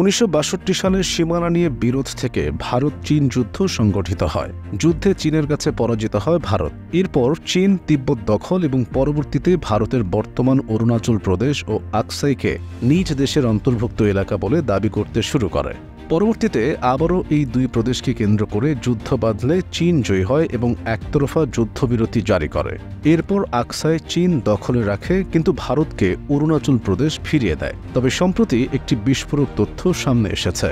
1962 সালে সীমানা নিয়ে বিরোধ থেকে ভারত-চীন যুদ্ধ সংগঠিত হয়। যুদ্ধে চীনের কাছে পরাজিত হয় ভারত। এরপর চীন তিব্বত দখল এবং পরবর্তীতে ভারতের বর্তমান অরুণাচল প্রদেশ ও আকসাইকে নিজ দেশের অন্তর্ভুক্ত এলাকা বলে দাবি করতে শুরু করে। পরবর্তীতে আবারও এই দুই প্রদেশকে কেন্দ্র করে যুদ্ধ বাঁধলে চীন জয়ী হয় এবং একতরফা যুদ্ধবিরতি জারি করে। এরপর আকসাই চীন দখলে রাখে, কিন্তু ভারতকে অরুণাচল প্রদেশ ফিরিয়ে দেয়। তবে সম্প্রতি একটি বিস্ফোরক তথ্য সামনে এসেছে।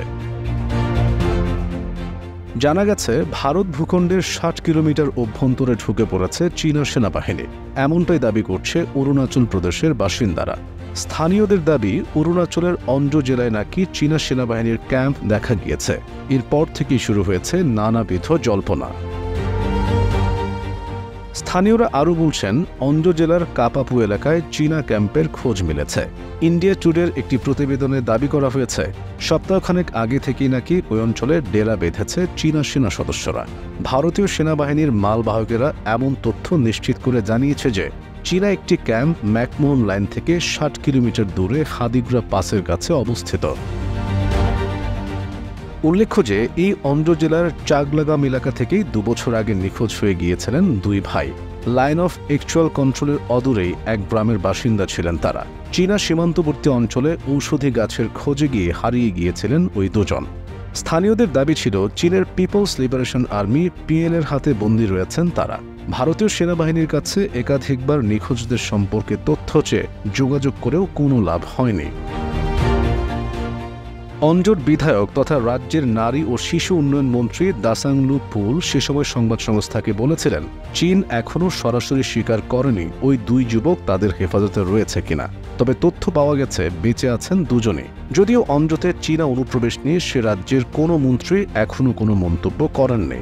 জানা গেছে ভারত ভূখণ্ডের 60 কিলোমিটার অভ্যন্তরে ঢুকে পড়েছে চীনা সেনাবাহিনী। এমনটাই দাবি করছে অরুণাচল প্রদেশের বাসিন্দারা। স্থানীয়দের দাবি, অরুণাচলের অঞ্জো জেলায় নাকি চীনা সেনাবাহিনীর ক্যাম্প দেখা গিয়েছে। এরপর থেকেই শুরু হয়েছে নানাবিধ জল্পনা। স্থানীয়রা আরও বলছেন, অঞ্জো জেলার কাপাপু এলাকায় চীনা ক্যাম্পের খোঁজ মিলেছে। ইন্ডিয়া টুডের একটি প্রতিবেদনে দাবি করা হয়েছে, সপ্তাহখানেক আগে থেকেই নাকি ওই অঞ্চলে ডেরা বেঁধেছে চীনা সেনা সদস্যরা। ভারতীয় সেনাবাহিনীর মালবাহকেরা এমন তথ্য নিশ্চিত করে জানিয়েছে যে চীনা একটি ক্যাম্প ম্যাকমোহন লাইন থেকে 60 কিলোমিটার দূরে হাদিগ্রা পাসের কাছে অবস্থিত। উল্লেখ্য যে এই অঞ্জো জেলার চাগলাগাম এলাকা থেকেই 2 বছর আগে নিখোঁজ হয়ে গিয়েছিলেন দুই ভাই। লাইন অফ অ্যাকচুয়াল কন্ট্রোলের অদূরেই এক গ্রামের বাসিন্দা ছিলেন তারা। চীনা সীমান্তবর্তী অঞ্চলে ঔষধি গাছের খোঁজে গিয়ে হারিয়ে গিয়েছিলেন ওই দুজন। স্থানীয়দের দাবি ছিল, চীনের পিপলস লিবারেশন আর্মি পিএলএর হাতে বন্দী রয়েছেন তারা। ভারতীয় সেনাবাহিনীর কাছে একাধিকবার নিখোঁজদের সম্পর্কে তথ্য চেয়ে যোগাযোগ করেও কোনো লাভ হয়নি। অঞ্জোর বিধায়ক তথা রাজ্যের নারী ও শিশু উন্নয়ন মন্ত্রী দাসাংলু পুল সে সময় সংবাদ সংস্থাকে বলেছিলেন, চীন এখনও সরাসরি স্বীকার করেনি ওই দুই যুবক তাদের হেফাজতে রয়েছে কিনা। তবে তথ্য পাওয়া গেছে বেঁচে আছেন দুজনেই। যদিও অঞ্জোতে চীনা অনুপ্রবেশ নিয়ে সে রাজ্যের কোনো মন্ত্রী এখনও কোনো মন্তব্য করেননি।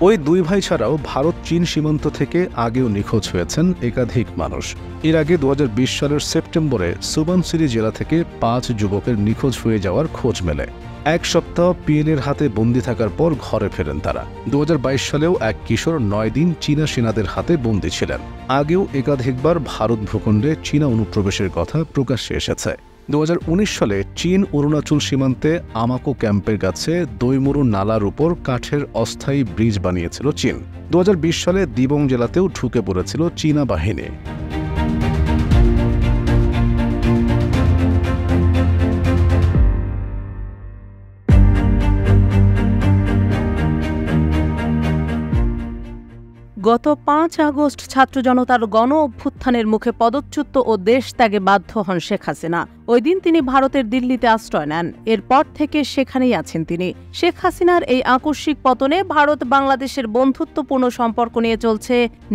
ওই দুই ভাই ছাড়াও ভারত চীন সীমান্ত থেকে আগেও নিখোঁজ হয়েছেন একাধিক মানুষ। এর আগে 2020 সালের সেপ্টেম্বরে সুবানসিরি জেলা থেকে 5 যুবকের নিখোঁজ হয়ে যাওয়ার খোঁজ মেলে। এক সপ্তাহ পিএলএর হাতে বন্দী থাকার পর ঘরে ফেরেন তারা। 2022 সালেও এক কিশোর 9 দিন চীনা সেনাদের হাতে বন্দী ছিলেন। আগেও একাধিকবার ভারত ভূখণ্ডে চীনা অনুপ্রবেশের কথা প্রকাশ্যে এসেছে। 2019 সালে চীন অরুণাচল সীমান্তে আমাকো ক্যাম্পের কাছে দৈমুরু নালার উপর কাঠের অস্থায়ী ব্রিজ বানিয়েছিল চীন। 2020 সালে দিবং জেলাতেও ঢুকে পড়েছিল চীনা বাহিনী। গত 5 আগস্ট ছাত্র জনতার গণ অভ্যুত্থানের মুখে পদচ্যুত ও দেশ ত্যাগে বাধ্য হন শেখ হাসিনা। ওই দিন তিনি ভারতের দিল্লিতে আশ্রয় নেন। এরপর থেকে সেখানেই আছেন তিনি। শেখ হাসিনার এই আকস্মিক পতনে ভারত বাংলাদেশের বন্ধুত্বপূর্ণ সম্পর্ক নিয়ে চলছে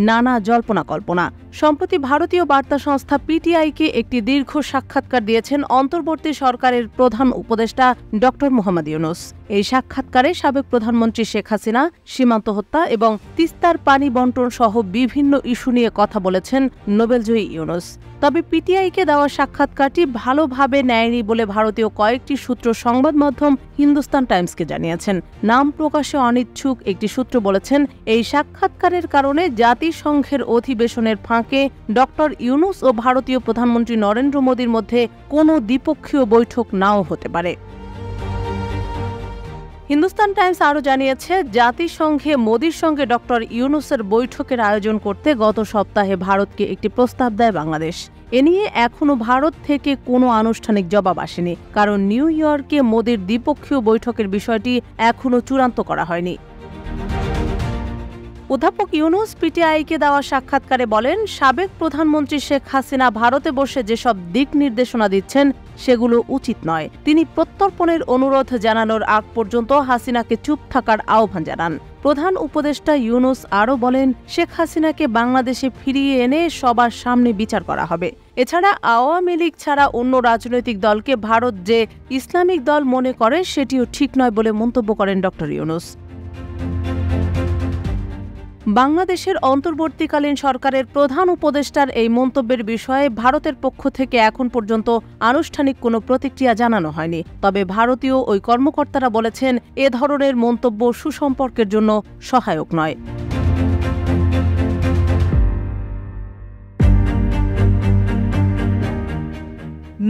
নানা জল্পনা কল্পনা। সম্প্রতি ভারতীয় বার্তা সংস্থা পিটিআইকে একটি দীর্ঘ সাক্ষাৎকার দিয়েছেন অন্তর্বর্তী সরকারের প্রধান উপদেষ্টা ড. মোহাম্মদ ইউনূস। এই সাক্ষাৎকারে সাবেক প্রধানমন্ত্রী শেখ হাসিনা সীমান্ত হত্যা এবং তিস্তার পানি বণ্টন সহ বিভিন্ন ইস্যু নিয়ে কথা বলেছেন নোবেলজয়ী ইউনূস। তবে পিটিআইকে দেওয়া সাক্ষাৎকারটি ভালোভাবে নেয়নি বলে ভারতীয় কয়েকটি সূত্র সংবাদ মাধ্যম হিন্দুস্তান টাইমসকে জানিয়েছেন। নাম প্রকাশে অনিচ্ছুক একটি সূত্র বলেছেন, এই সাক্ষাৎকারের কারণে জাতিসংঘের অধিবেশনের ফাঁকে ড. ইউনূস ও ভারতীয় প্রধানমন্ত্রী নরেন্দ্র মোদীর মধ্যে কোনো দ্বিপক্ষীয় বৈঠক নাও হতে পারে। হিন্দুস্তান টাইমস আরও জানিয়েছে, জাতিসংঘে মোদির সঙ্গে ড. ইউনূসের বৈঠকের আয়োজন করতে গত সপ্তাহে ভারতকে একটি প্রস্তাব দেয় বাংলাদেশ। এ নিয়ে এখনও ভারত থেকে কোনো আনুষ্ঠানিক জবাব আসেনি, কারণ নিউ ইয়র্কে মোদির দ্বিপক্ষীয় বৈঠকের বিষয়টি এখনও চূড়ান্ত করা হয়নি। অধ্যাপক ইউনূস পিটিআইকে দেওয়া সাক্ষাৎকারে বলেন, সাবেক প্রধানমন্ত্রী শেখ হাসিনা ভারতে বসে যেসব দিক নির্দেশনা দিচ্ছেন সেগুলো উচিত নয়। তিনি প্রত্যর্পণের অনুরোধ জানানোর আগ পর্যন্ত হাসিনাকে চুপ থাকার আহ্বান জানান। প্রধান উপদেষ্টা ইউনূস আরও বলেন, শেখ হাসিনাকে বাংলাদেশে ফিরিয়ে এনে সবার সামনে বিচার করা হবে। এছাড়া আওয়ামী লীগ ছাড়া অন্য রাজনৈতিক দলকে ভারত যে ইসলামিক দল মনে করে সেটিও ঠিক নয় বলে মন্তব্য করেন ড. ইউনূস। বাংলাদেশের অন্তর্বর্তীকালীন সরকারের প্রধান উপদেষ্টার এই মন্তব্যের বিষয়ে ভারতের পক্ষ থেকে এখন পর্যন্ত আনুষ্ঠানিক কোনো প্রতিক্রিয়া জানানো হয়নি। তবে ভারতীয় ওই কর্মকর্তারা বলেছেন, এ ধরনের মন্তব্য সুসম্পর্কের জন্য সহায়ক নয়।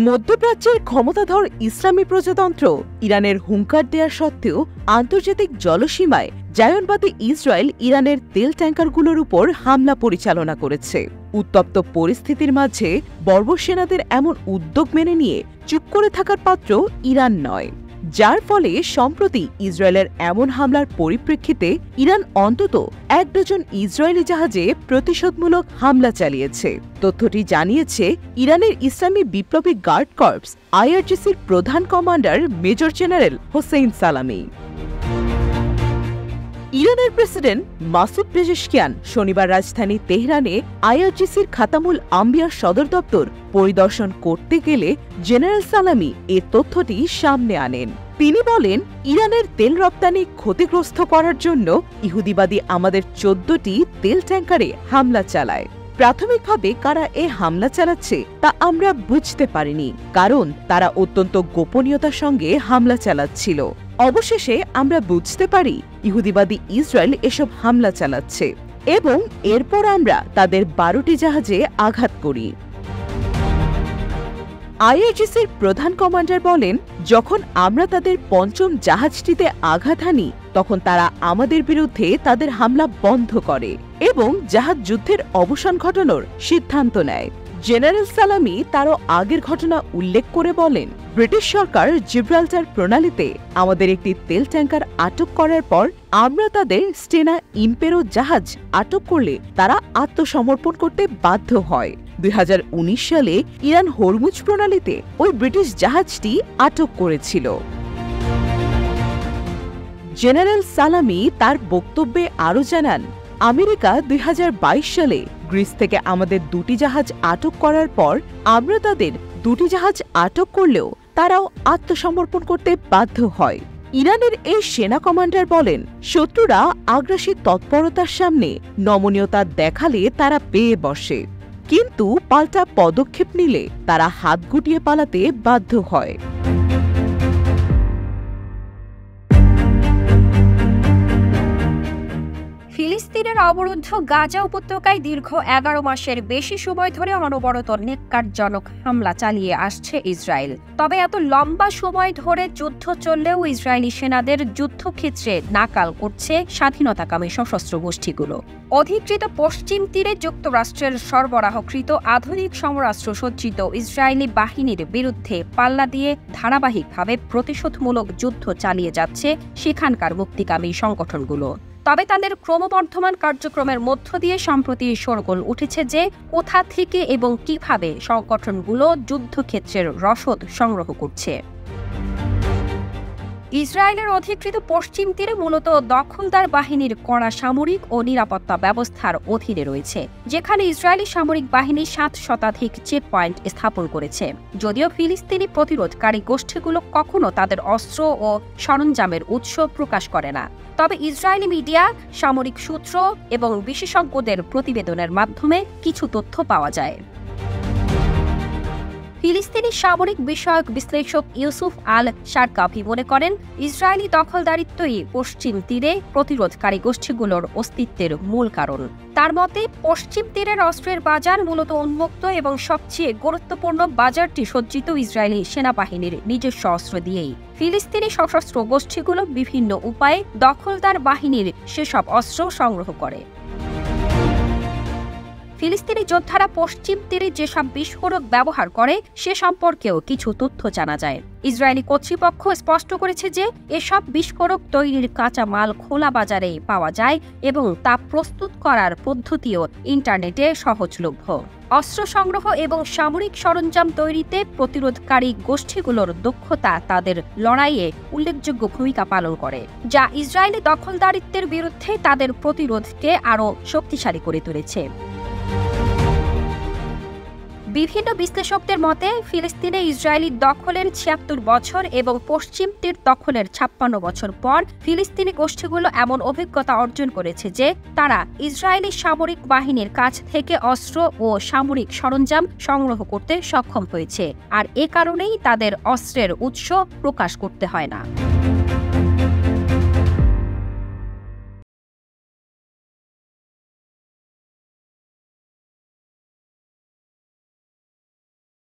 মধ্যপ্রাচ্যের ক্ষমতাধর ইসলামী প্রজাতন্ত্র ইরানের হুঙ্কার দেওয়া সত্ত্বেও আন্তর্জাতিক জলসীমায় জায়নবাদী ইসরায়েল ইরানের তেল ট্যাঙ্কারগুলোর উপর হামলা পরিচালনা করেছে। উত্তপ্ত পরিস্থিতির মাঝে বর্বর সেনাদের এমন উদ্যোগ মেনে নিয়ে চুপ করে থাকার পাত্র ইরান নয়, যার ফলে সম্প্রতি ইসরায়েলের এমন হামলার পরিপ্রেক্ষিতে ইরান অন্তত ১ ডজন ইসরায়েলি জাহাজে প্রতিশোধমূলক হামলা চালিয়েছে। তথ্যটি জানিয়েছে ইরানের ইসলামী বিপ্লবী গার্ড কর্পস IRGCর প্রধান কমান্ডার মেজর জেনারেল হোসেইন সালামি। ইরানের প্রেসিডেন্ট মাসুদ পেজেশকিয়ান শনিবার রাজধানী তেহরানে IRGCর খাতামুল আম্বিয়ার সদর দপ্তর পরিদর্শন করতে গেলে জেনারেল সালামি এ তথ্যটি সামনে আনেন। তিনি বলেন, ইরানের তেল রপ্তানি ক্ষতিগ্রস্ত করার জন্য ইহুদিবাদী আমাদের ১৪টি তেল ট্যাঙ্কারে হামলা চালায়। প্রাথমিকভাবে কারা এ হামলা চালাচ্ছে তা আমরা বুঝতে পারিনি, কারণ তারা অত্যন্ত গোপনীয়তার সঙ্গে হামলা চালাচ্ছিল। অবশেষে আমরা বুঝতে পারি ইহুদিবাদী ইসরায়েল এসব হামলা চালাচ্ছে এবং এরপর আমরা তাদের ১২টি জাহাজে আঘাত করি। IRGCর প্রধান কমান্ডার বলেন, যখন আমরা তাদের ৫ম জাহাজটিতে আঘাত হানি তখন তারা আমাদের বিরুদ্ধে তাদের হামলা বন্ধ করে এবং জাহাজ যুদ্ধের অবসান ঘটানোর সিদ্ধান্ত নেয়। জেনারেল সালামি তারও আগের ঘটনা উল্লেখ করে বলেন, ব্রিটিশ সরকার জিব্রাল্টার প্রণালীতে আমাদের একটি তেল ট্যাঙ্কার আটক করার পর আমরা তাদের স্টেনা ইম্পেরো জাহাজ আটক করলে তারা আত্মসমর্পণ করতে বাধ্য হয়। ২০১৯ সালে ইরান হরমুজ প্রণালীতে ওই ব্রিটিশ জাহাজটি আটক করেছিল। জেনারেল সালামি তার বক্তব্যে আরও জানান, আমেরিকা ২০২২ সালে গ্রিস থেকে আমাদের ২টি জাহাজ আটক করার পর আমরা তাদের ২টি জাহাজ আটক করলেও তারাও আত্মসমর্পণ করতে বাধ্য হয়। ইরানের এই সেনা কমান্ডার বলেন, শত্রুরা আগ্রাসী তৎপরতার সামনে নমনীয়তা দেখালে তারা পেয়ে বসে, কিন্তু পাল্টা পদক্ষেপ নিলে তারা হাত গুটিয়ে পালাতে বাধ্য হয়। ফিলিস্তিনের অবরুদ্ধ গাজা উপত্যকায় দীর্ঘ ১১ মাসের বেশি সময় ধরে অনবরত নেককারজনক হামলা চালিয়ে আসছে ইসরায়েল। তবে এত লম্বা সময় ধরে যুদ্ধ চললেও ইসরায়েলি সেনাদের যুদ্ধক্ষেত্রে নাকাল করছে স্বাধীনতাকামী সশস্ত্র গোষ্ঠীগুলো। অধিকৃত পশ্চিম তীরে যুক্তরাষ্ট্রের সরবরাহকৃত আধুনিক সমরাস্ত্র সজ্জিত ইসরায়েলি বাহিনীর বিরুদ্ধে পাল্লা দিয়ে ধারাবাহিকভাবে প্রতিশোধমূলক যুদ্ধ চালিয়ে যাচ্ছে সেখানকার মুক্তিকামী সংগঠনগুলো। তবে তাদের ক্রমবর্ধমান কার্যক্রমের মধ্য দিয়ে সম্প্রতি শোরগোল উঠেছে যে কোথা থেকে এবং কিভাবে সংগঠনগুলো যুদ্ধক্ষেত্রের রসদ সংগ্রহ করছে। ইসরায়েলের অধিকৃত পশ্চিম তীরে মূলত দখলদার বাহিনীর কড়া সামরিক ও নিরাপত্তা ব্যবস্থার অধীনে রয়েছে, যেখানে ইসরায়েলি সামরিক বাহিনী ৭ শতাধিক চেকপয়েন্ট স্থাপন করেছে। যদিও ফিলিস্তিনি প্রতিরোধকারী গোষ্ঠীগুলো কখনো তাদের অস্ত্র ও সরঞ্জামের উৎস প্রকাশ করে না, তবে ইসরায়েলি মিডিয়া, সামরিক সূত্র এবং বিশেষজ্ঞদের প্রতিবেদনের মাধ্যমে কিছু তথ্য পাওয়া যায়। ফিলিস্তিনি সামরিক বিষয়ক বিশ্লেষক ইউসুফ আল শারকাভি মনে করেন, ইসরায়েলি দখলদারিত্বই পশ্চিম তীরে প্রতিরোধকারী গোষ্ঠীগুলোর অস্তিত্বের মূল কারণ। তার মতে, পশ্চিম তীরের অস্ত্রের বাজার মূলত উন্মুক্ত এবং সবচেয়ে গুরুত্বপূর্ণ বাজারটি সজ্জিত ইসরায়েলি সেনাবাহিনীর নিজস্ব অস্ত্র দিয়েই। ফিলিস্তিনি সশস্ত্র গোষ্ঠীগুলো বিভিন্ন উপায়ে দখলদার বাহিনীর সেসব অস্ত্র সংগ্রহ করে। ফিলিস্তিনি যোদ্ধারা পশ্চিম তীরে যেসব বিস্ফোরক ব্যবহার করে সে সম্পর্কেও কিছু তথ্য জানা যায়। ইসরায়েলি কর্তৃপক্ষ স্পষ্ট করেছে যে এসব বিস্ফোরক তৈরির কাঁচা মাল খোলা বাজারে পাওয়া যায় এবং তা প্রস্তুত করার পদ্ধতিও ইন্টারনেটে সহজলভ্য। অস্ত্র সংগ্রহ এবং সামরিক সরঞ্জাম তৈরিতে প্রতিরোধকারী গোষ্ঠীগুলোর দক্ষতা তাদের লড়াইয়ে উল্লেখযোগ্য ভূমিকা পালন করে, যা ইসরায়েলি দখলদারিত্বের বিরুদ্ধে তাদের প্রতিরোধকে আরও শক্তিশালী করে তুলেছে। বিভিন্ন বিশ্লেষকদের মতে, ফিলিস্তিনে ইসরায়েলি দখলের ৭৬ বছর এবং পশ্চিম তীর দখলের ৫৬ বছর পর ফিলিস্তিনি গোষ্ঠীগুলো এমন অভিজ্ঞতা অর্জন করেছে যে তারা ইসরায়েলি সামরিক বাহিনীর কাছ থেকে অস্ত্র ও সামরিক সরঞ্জাম সংগ্রহ করতে সক্ষম হয়েছে, আর এ কারণেই তাদের অস্ত্রের উৎস প্রকাশ করতে হয় না।